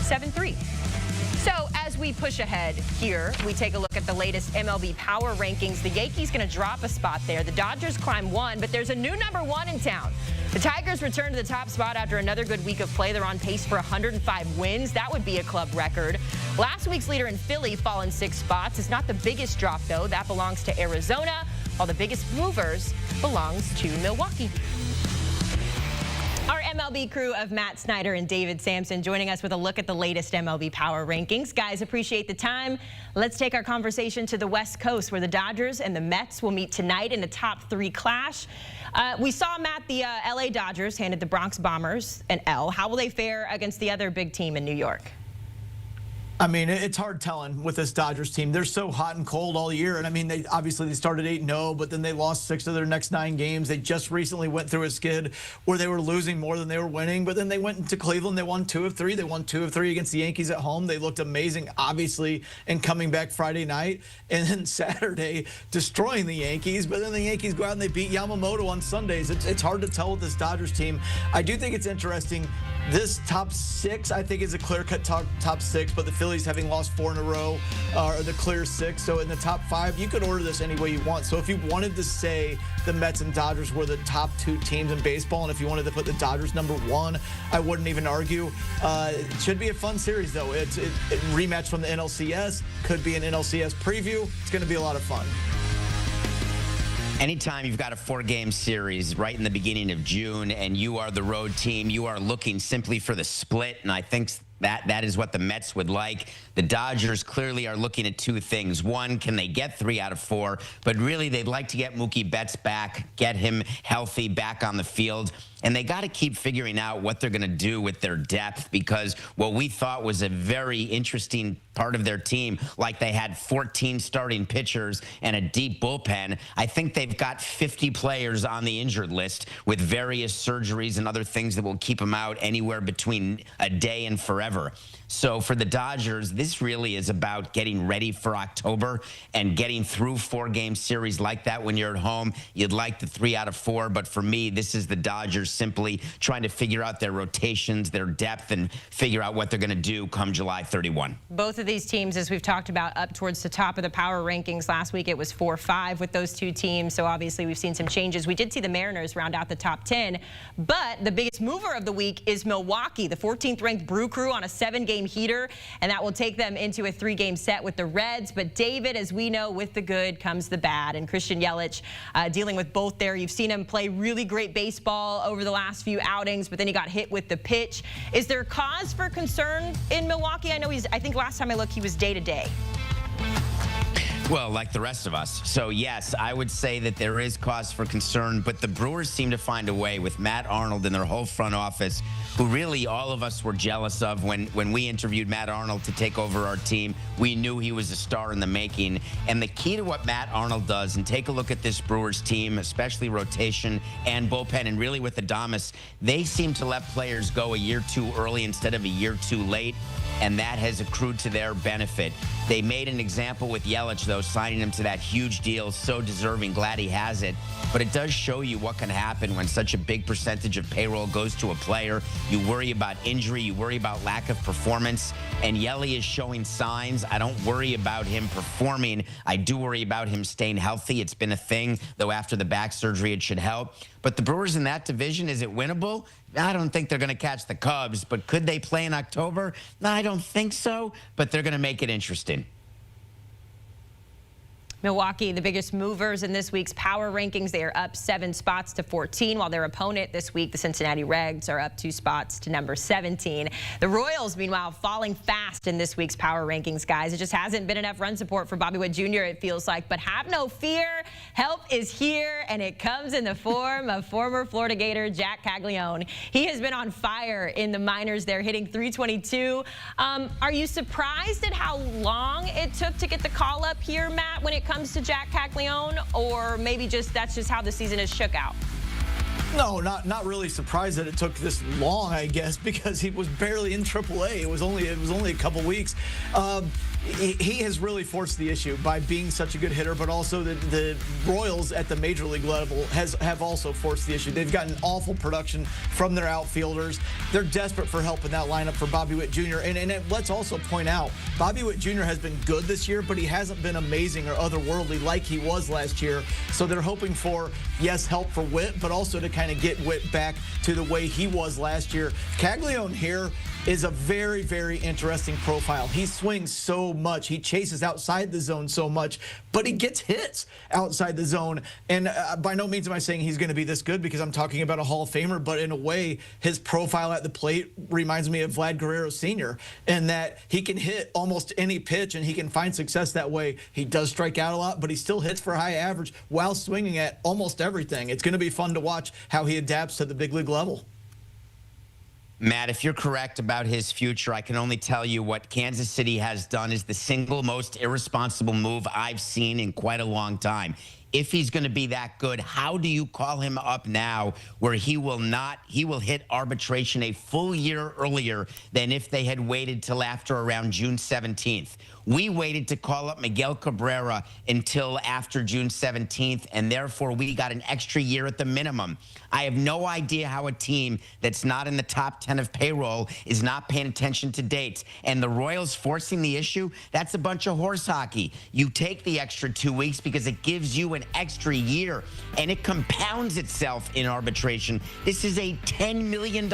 7-3. So as we push ahead here, we take a look at the latest MLB Power Rankings. The Yankees going to drop a spot there. The Dodgers climb 1, but there's a new #1 in town. The Tigers return to the top spot after another good week of play. They're on pace for 105 wins. That would be a club record. Last week's leader in Philly fallen 6 spots. It's not the biggest drop, though. That belongs to Arizona, while the biggest movers belongs to Milwaukee. Our MLB crew of Matt Snyder and David Samson joining us with a look at the latest MLB Power Rankings. Guys, appreciate the time. Let's take our conversation to the West Coast, where the Dodgers and the Mets will meet tonight in a top 3 clash. We saw, Matt, the LA Dodgers handed the Bronx Bombers an L. How will they fare against the other big team in New York? I mean, it's hard telling with this Dodgers team. They're so hot and cold all year. And I mean, they started 8-0, but then they lost 6 of their next 9 games. They just recently went through a skid where they were losing more than they were winning. But then they went into Cleveland. They won 2 of 3. They won 2 of 3 against the Yankees at home. They looked amazing, obviously, in coming back Friday night. And then Saturday, destroying the Yankees. But then the Yankees go out and they beat Yamamoto on Sundays. It's hard to tell with this Dodgers team. I do think it's interesting. This top 6, I think, is a clear-cut top 6, but the Phillies, having lost 4 in a row, are the clear 6. So in the top 5, you could order this any way you want. So if you wanted to say the Mets and Dodgers were the top 2 teams in baseball, and if you wanted to put the Dodgers #1, I wouldn't even argue. It should be a fun series, though. It's a rematch from the NLCS. Could be an NLCS preview. It's going to be a lot of fun. Anytime you've got a 4-game series right in the beginning of June and you are the road team, you are looking simply for the split, and I think that is what the Mets would like. The Dodgers clearly are looking at 2 things. One, can they get 3 out of 4? But really, they'd like to get Mookie Betts back, get him healthy back on the field. And they got to keep figuring out what they're going to do with their depth, because what we thought was a very interesting part of their team, like they had 14 starting pitchers and a deep bullpen, I think they've got 50 players on the injured list with various surgeries and other things that will keep them out anywhere between a day and forever. So for the Dodgers, this really is about getting ready for October and getting through 4-game series like that when you're at home. You'd like the 3 out of 4, but for me, this is the Dodgers simply trying to figure out their rotations, their depth, and figure out what they're going to do come July 31. Both of these teams, as we've talked about, up towards the top of the power rankings. Last week it was 4-5 with those 2 teams, so obviously we've seen some changes. We did see the Mariners round out the top 10, but the biggest mover of the week is Milwaukee, the 14th ranked Brew Crew, on a 7-game heater, and that will take them into a 3-game set with the Reds. But David, as we know, with the good comes the bad, and Christian Yelich dealing with both there. You've seen him play really great baseball over the last few outings, but then he got hit with the pitch. Is there cause for concern in Milwaukee? I know I think last time I looked, he was day-to-day. Well, like the rest of us. So, yes, I would say that there is cause for concern, but the Brewers seem to find a way with Matt Arnold and their whole front office, who really all of us were jealous of when we interviewed Matt Arnold to take over our team. We knew he was a star in the making. And the key to what Matt Arnold does, and take a look at this Brewers team, especially rotation and bullpen, and really with Adames, they seem to let players go a year too early instead of a year too late, and that has accrued to their benefit. They made an example with Yelich, though, signing him to that huge deal, so deserving, glad he has it. But it does show you what can happen when such a big percentage of payroll goes to a player. You worry about injury, you worry about lack of performance, and Yelly is showing signs. I don't worry about him performing. I do worry about him staying healthy. It's been a thing, though after the back surgery it should help. But the Brewers in that division, is it winnable? I don't think they're going to catch the Cubs, but could they play in October? No, I don't think so, but they're going to make it interesting. Milwaukee, the biggest movers in this week's power rankings. They are up 7 spots to 14, while their opponent this week, the Cincinnati Reds, are up 2 spots to number 17. The Royals, meanwhile, falling fast in this week's power rankings, guys. It just hasn't been enough run support for Bobby Witt Jr., it feels like. But have no fear. Help is here, and it comes in the form of former Florida Gator Jack Caglianone. He has been on fire in the minors. They're hitting .322. Are you surprised at how long it took to get the call up here, Matt, when it comes to Jack Caglianone, or maybe just that's just how the season is shook out? No, not really surprised that it took this long, I guess, because he was barely in AAA. It was only a couple weeks. He has really forced the issue by being such a good hitter, but also the Royals at the major league level have also forced the issue. They've gotten awful production from their outfielders. They're desperate for help in that lineup for Bobby Witt Jr. And let's also point out, Bobby Witt Jr. has been good this year, but he hasn't been amazing or otherworldly like he was last year. So they're hoping for, yes, help for Witt, but also to kind of get Witt back to the way he was last year. Caglianone here is a very, very interesting profile. He swings so much. He chases outside the zone so much, but he gets hits outside the zone. And by no means am I saying he's going to be this good, because I'm talking about a Hall of Famer, but in a way, his profile at the plate reminds me of Vlad Guerrero Sr. in that he can hit almost any pitch and he can find success that way. He does strike out a lot, but he still hits for high average while swinging at almost everything. It's going to be fun to watch how he adapts to the big league level. Matt, if you're correct about his future, I can only tell you what Kansas City has done is the single most irresponsible move I've seen in quite a long time. If he's going to be that good, how do you call him up now where he will hit arbitration a full year earlier than if they had waited till after around June 17th? We waited to call up Miguel Cabrera until after June 17th, and therefore we got an extra year at the minimum. I have no idea how a team that's not in the top 10 of payroll is not paying attention to dates. And the Royals forcing the issue, that's a bunch of horse hockey. You take the extra 2 weeks because it gives you an extra year, and it compounds itself in arbitration. This is a $10 million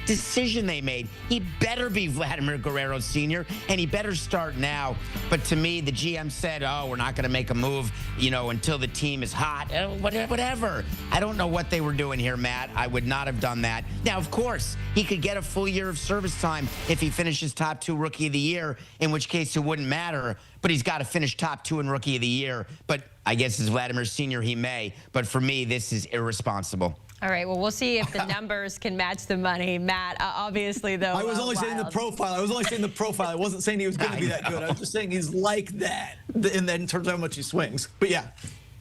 decision they made. He better be Vladimir Guerrero Sr., and he better start now. But to me, the GM said, oh, we're not going to make a move, until the team is hot. Whatever. I don't know what they were doing here, Matt. I would not have done that. Now, of course, he could get a full year of service time if he finishes top 2 Rookie of the Year, in which case it wouldn't matter. But he's got to finish top 2 in Rookie of the Year. But I guess as Vladimir Sr., he may. But for me, this is irresponsible. All right, well, we'll see if the numbers can match the money. Matt, obviously, though. I was only saying the profile. I wasn't saying he was going to be that good. I was just saying he's like that, and then in terms of how much he swings. But yeah.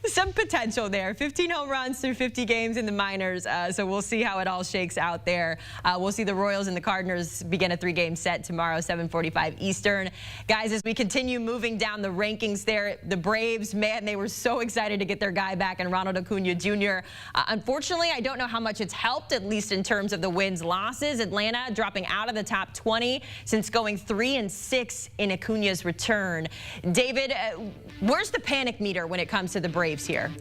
Some potential there. 15 home runs through 50 games in the minors, so we'll see how it all shakes out there. We'll see the Royals and the Cardinals begin a 3-game set tomorrow, 7:45 Eastern. Guys, as we continue moving down the rankings there, the Braves, man, they were so excited to get their guy back in Ronald Acuna Jr. Unfortunately, I don't know how much it's helped, at least in terms of the wins, losses. Atlanta dropping out of the top 20 since going 3-6 in Acuna's return. David, where's the panic meter when it comes to the Braves here?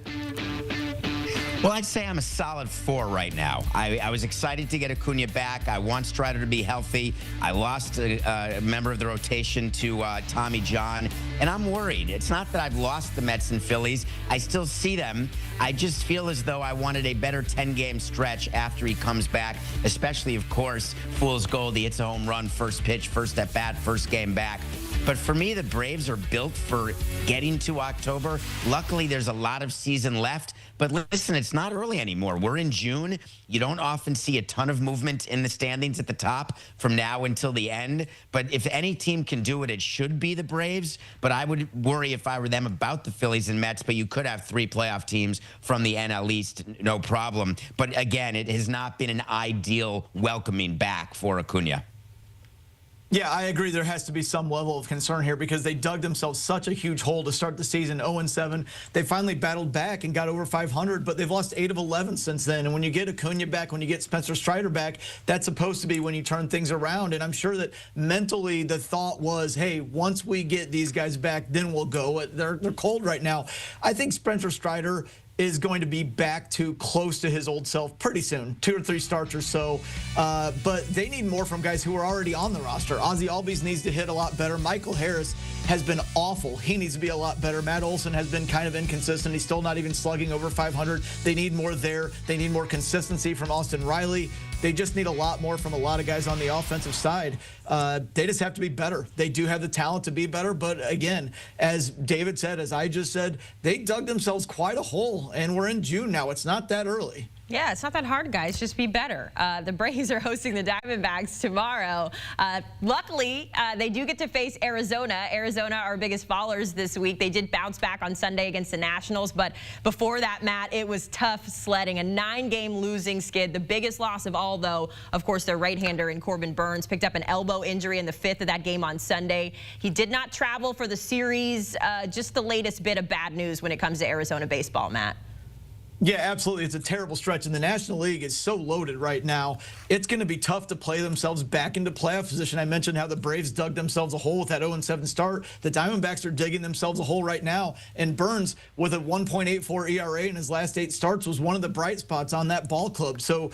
Well, I'd say I'm a solid 4 right now. I was excited to get Acuna back. I want Strider to be healthy. I lost a member of the rotation to Tommy John, and I'm worried. It's not that I've lost the Mets and Phillies. I still see them. I just feel as though I wanted a better 10-game stretch after he comes back, especially, of course, Fool's Gold. He hits a home run, first pitch, first at bat, first game back. But for me, the Braves are built for getting to October. Luckily, there's a lot of season left. But listen, it's not early anymore. We're in June. You don't often see a ton of movement in the standings at the top from now until the end. But if any team can do it, it should be the Braves. But I would worry if I were them about the Phillies and Mets. But you could have 3 playoff teams from the NL East, no problem. But again, it has not been an ideal welcoming back for Acuna. Yeah, I agree. There has to be some level of concern here because they dug themselves such a huge hole to start the season, 0-7. They finally battled back and got over 500, but they've lost 8 of 11 since then. And when you get Acuna back, when you get Spencer Strider back, that's supposed to be when you turn things around. And I'm sure that mentally the thought was, hey, once we get these guys back, then we'll go. They're cold right now. I think Spencer Strider is going to be back to close to his old self pretty soon, 2 or 3 starts or so. But they need more from guys who are already on the roster. Ozzie Albies needs to hit a lot better. Michael Harris has been awful. He needs to be a lot better. Matt Olson has been kind of inconsistent. He's still not even slugging over 500. They need more there. They need more consistency from Austin Riley. They just need a lot more from a lot of guys on the offensive side. They just have to be better. They do have the talent to be better, but again, as David said, as I just said, they dug themselves quite a hole, and we're in June now. It's not that early. Yeah, it's not that hard, guys. Just be better. The Braves are hosting the Diamondbacks tomorrow. Luckily, they do get to face Arizona. Arizona, our biggest fallers this week. They did bounce back on Sunday against the Nationals, but before that, Matt, it was tough sledding. A 9-game losing skid. The biggest loss of all, though, of course, their right-hander in Corbin Burns picked up an elbow injury in the 5th of that game on Sunday. He did not travel for the series. Just the latest bit of bad news when it comes to Arizona baseball, Matt. Yeah, absolutely. It's a terrible stretch, and the National League is so loaded right now. It's going to be tough to play themselves back into playoff position. I mentioned how the Braves dug themselves a hole with that 0-7 start. The Diamondbacks are digging themselves a hole right now, and Burns, with a 1.84 ERA in his last 8 starts, was one of the bright spots on that ball club. So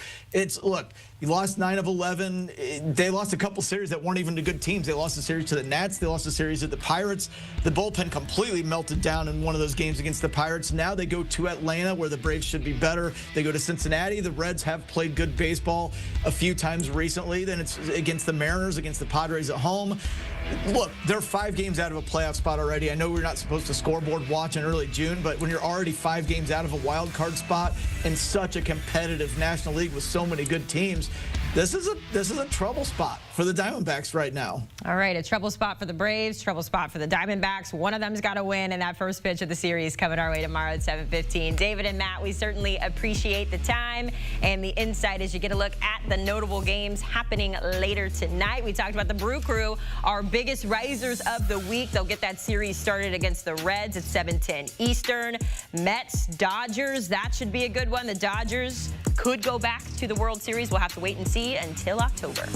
look, he lost 9 of 11. They lost a couple series that weren't even to good teams. They lost a series to the Nats. They lost a series to the Pirates. The bullpen completely melted down in one of those games against the Pirates. Now they go to Atlanta, where the Braves should be better. They go to Cincinnati. The Reds have played good baseball a few times recently. Then it's against the Mariners, against the Padres at home. Look, they're 5 games out of a playoff spot already. I know we're not supposed to scoreboard watch in early June, but when you're already 5 games out of a wild card spot in such a competitive National League with so many good teams, this is a trouble spot for the Diamondbacks right now. All right, a trouble spot for the Braves, trouble spot for the Diamondbacks. One of them's got to win, and that first pitch of the series coming our way tomorrow at 7:15. David and Matt, we certainly appreciate the time and the insight as you get a look at the notable games happening later tonight. We talked about the Brew Crew, our biggest risers of the week. They'll get that series started against the Reds at 7:10 Eastern. Mets, Dodgers, that should be a good one. The Dodgers could go back to the World Series. We'll have to wait and see until October.